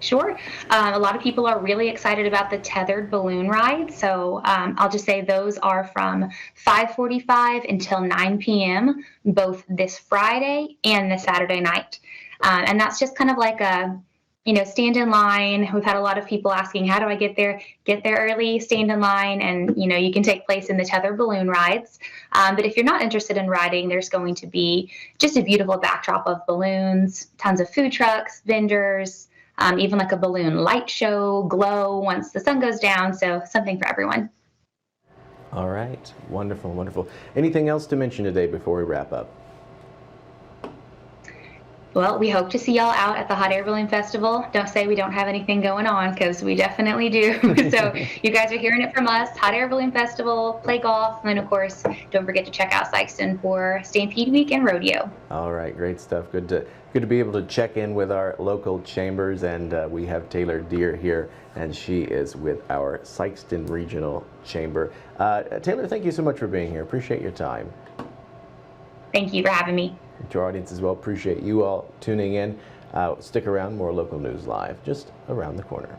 Sure. A lot of people are really excited about the tethered balloon ride. So I'll just say those are from 5:45 until 9 p.m. both this Friday and this Saturday night. And that's just kind of like a, stand in line. We've had a lot of people asking, how do I get there? Get there early, stand in line, and you can take place in the tethered balloon rides. But if you're not interested in riding, there's going to be just a beautiful backdrop of balloons, tons of food trucks, vendors, even like a balloon light show, glow once the sun goes down. So something for everyone. All right, wonderful, wonderful. Anything else to mention today before we wrap up? Well, we hope to see y'all out at the Hot Air Balloon Festival. Don't say we don't have anything going on, because we definitely do. So you guys are hearing it from us. Hot Air Balloon Festival, play golf, and then of course, don't forget to check out Sikeston for Stampede Week and Rodeo. All right, great stuff. Good to be able to check in with our local chambers, and we have Taylor Deere here, and she is with our Sikeston Regional Chamber. Taylor, thank you so much for being here. Appreciate your time. Thank you for having me. To our audience as well, appreciate you all tuning in. Stick around, more local news live just around the corner.